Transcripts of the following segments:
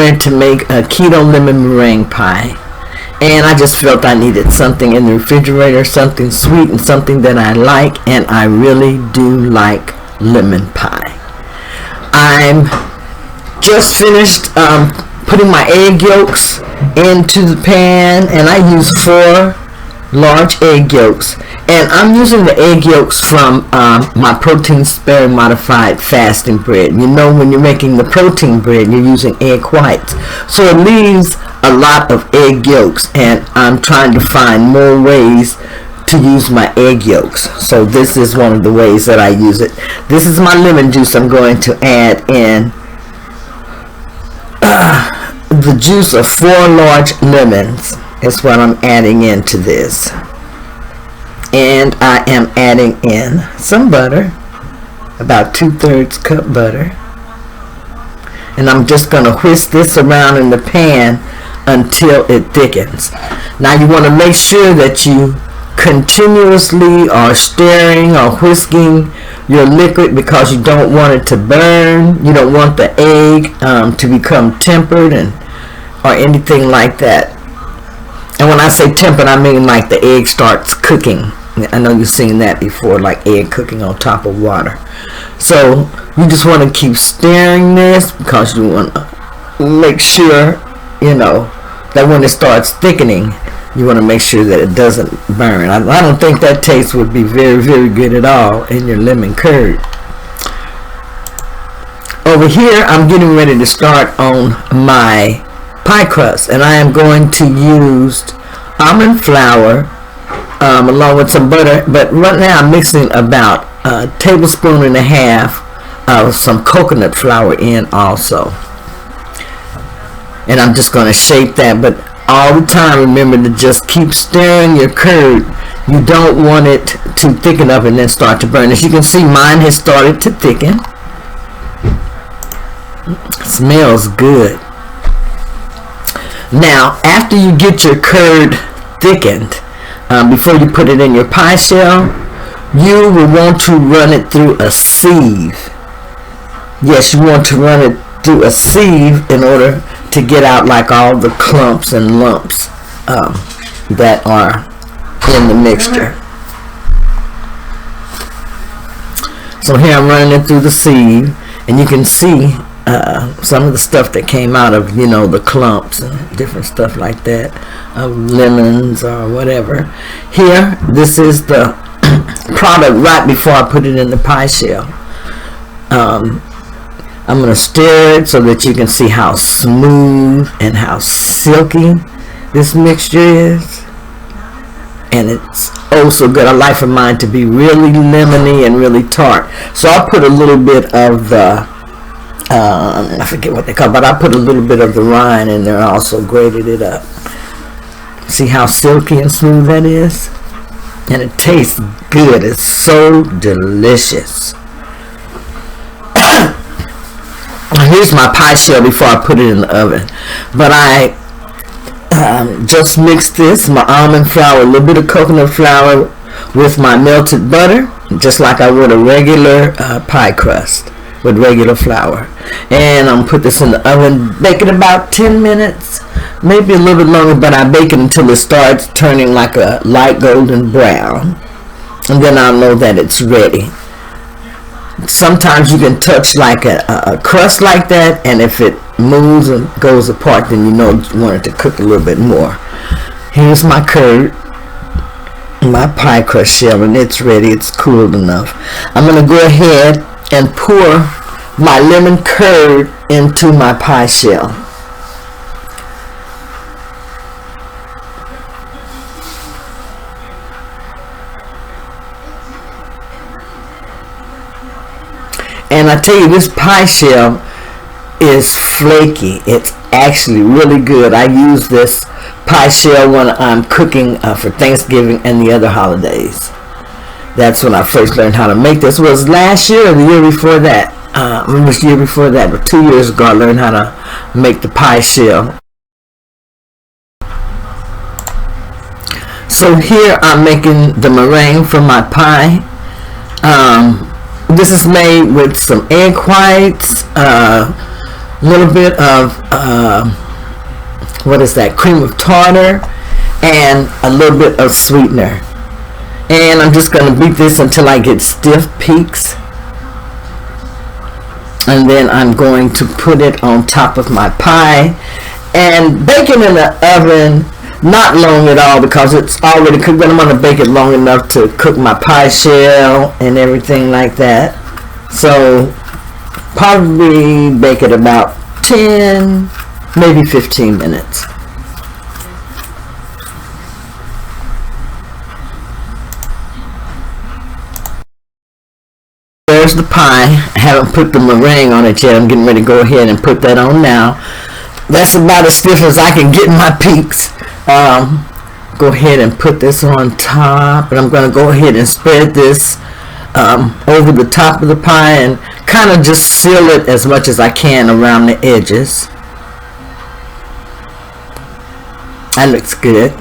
ready to make a keto lemon meringue pie. And I just felt I needed something in the refrigerator, something sweet and something that I like, and I really do like lemon pie. I'm just finished putting my egg yolks into the pan, and I use 4 large egg yolks, and I'm using the egg yolks from my protein sparing modified fasting bread. You know, when you're making the protein bread, you're using egg whites, so it leaves a lot of egg yolks, and I'm trying to find more ways to use my egg yolks. So this is one of the ways that I use it. This is my lemon juice. I'm going to add in the juice of 4 large lemons is what I'm adding into this. And I am adding in some butter, about 2/3 cup butter. And I'm just going to whisk this around in the pan until it thickens. Now you want to make sure that you continuously are stirring or whisking your liquid, because you don't want it to burn. You don't want the egg to become tempered or anything like that. And when I say tempered, I mean like the egg starts cooking. I know you've seen that before, like egg cooking on top of water. So you just want to keep stirring this, because you want to make sure, you know, that when it starts thickening, you want to make sure that it doesn't burn. I don't think that taste would be very, very good at all in your lemon curd. Over here, I'm getting ready to start on my pie crust, and I am going to use almond flour along with some butter, but right now I'm mixing about a tablespoon and a half of some coconut flour in also. And I'm just going to shape that, but all the time remember to just keep stirring your curd. You don't want it to thicken up and then start to burn. As you can see, mine has started to thicken. It smells good. Now, after you get your curd thickened, before you put it in your pie shell, you will want to run it through a sieve. Yes, you want to run it through a sieve in order to get out like all the clumps and lumps that are in the mixture. So here I'm running it through the sieve, and you can see some of the stuff that came out of, you know, the clumps and different stuff like that, of lemons or whatever. Here, this is the product right before I put it in the pie shell. I'm going to stir it so that you can see how smooth and how silky this mixture is. And it's oh so good. I like for mine to be really lemony and really tart. So I'll put a little bit of the I forget what they call it, but I put a little bit of the rind in there, also grated it up. See how silky and smooth that is? And it tastes good. It's so delicious. Here's my pie shell before I put it in the oven. But I just mixed this, my almond flour, a little bit of coconut flour with my melted butter, just like I would a regular pie crust with regular flour. And I'm going to put this in the oven, bake it about 10 minutes, maybe a little bit longer, but I bake it until it starts turning like a light golden brown. And then I'll know that it's ready. Sometimes you can touch like a crust like that, and if it moves and goes apart, then you know you want it to cook a little bit more. Here's my curd, my pie crust shell, and it's ready. It's cooled enough. I'm going to go ahead and pour my lemon curd into my pie shell. And I tell you, this pie shell is flaky. It's actually really good. I use this pie shell when I'm cooking for Thanksgiving and the other holidays. That's when I first learned how to make this. It was last year or the year before that. It was the year before that, but 2 years ago I learned how to make the pie shell. So here I'm making the meringue for my pie. This is made with some egg whites, a little bit of what is that, cream of tartar, and a little bit of sweetener. And I'm just going to beat this until I get stiff peaks. And then I'm going to put it on top of my pie and bake it in the oven, not long at all because it's already cooked, but I'm going to bake it long enough to cook my pie shell and everything like that. So probably bake it about 10, maybe 15 minutes. There's the pie. I haven't put the meringue on it yet. I'm getting ready to go ahead and put that on now. That's about as stiff as I can get my peaks. Go ahead and put this on top, and I'm going to go ahead and spread this over the top of the pie and kind of just seal it as much as I can around the edges. That looks good.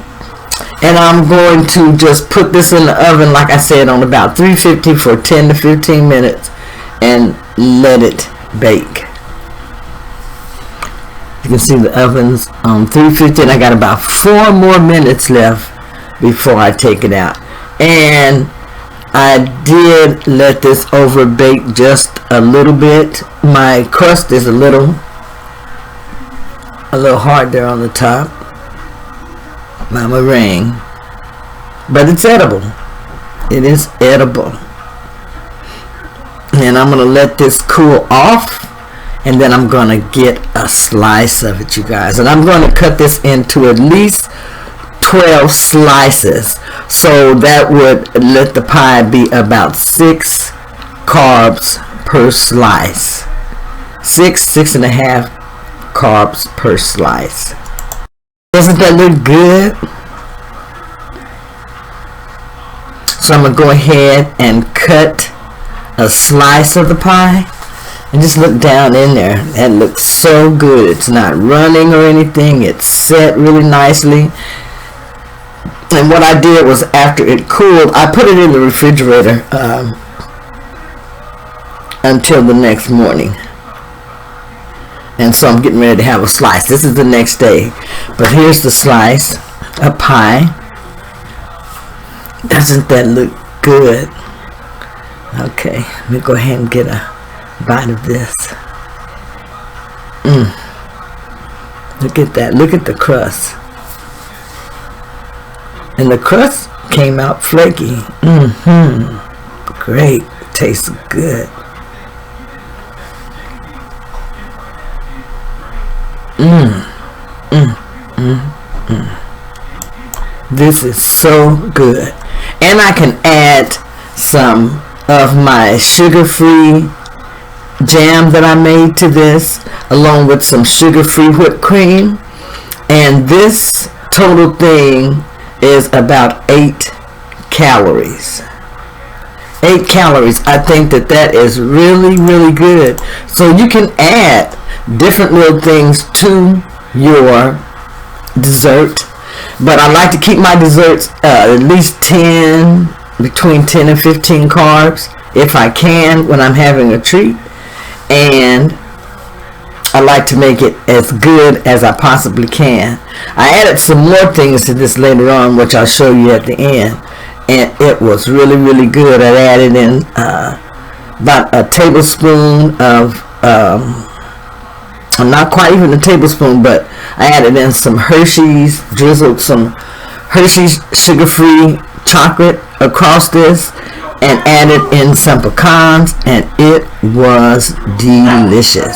And I'm going to just put this in the oven, like I said, on about 350 for 10 to 15 minutes and let it bake. You can see the oven's on 350, and I got about 4 more minutes left before I take it out. And I did let this over bake just a little bit. My crust is a little hard there on the top. My meringue, but it's edible. It is edible. And I'm going to let this cool off, and then I'm going to get a slice of it, you guys. And I'm going to cut this into at least 12 slices, so that would let the pie be about 6 carbs per slice. 6.5 carbs per slice. Doesn't that look good? So I'm going to go ahead and cut a slice of the pie and just look down in there. That looks so good. It's not running or anything. It's set really nicely. And what I did was, after it cooled, I put it in the refrigerator until the next morning. And so I'm getting ready to have a slice. This is the next day. But here's the slice of pie. Doesn't that look good? Okay, let me go ahead and get a bite of this. Look at that. Look at the crust. And the crust came out flaky. Great. Tastes good. This is so good. And I can add some of my sugar-free jam that I made to this, along with some sugar-free whipped cream. And this total thing is about 8 calories. 8 calories. I think that is really, really good. So you can add different little things to your dessert, but I like to keep my desserts at least 10, between 10 and 15 carbs if I can when I'm having a treat. And I like to make it as good as I possibly can. I added some more things to this later on, which I'll show you at the end, and it was really, really good. I added in about a tablespoon of not quite even a tablespoon, but I added in some Hershey's, drizzled some Hershey's sugar-free chocolate across this, and added in some pecans, and it was delicious.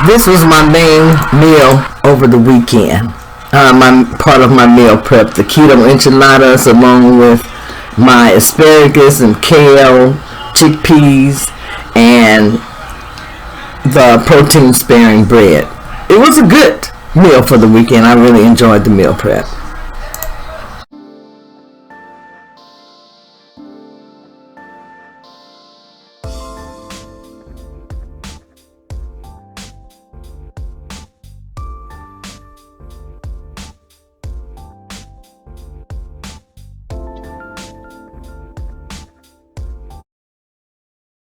This was my main meal over the weekend. Part of my meal prep, the keto enchiladas, along with my asparagus and kale, chickpeas, and the protein sparing bread. It was a good meal for the weekend. I really enjoyed the meal prep.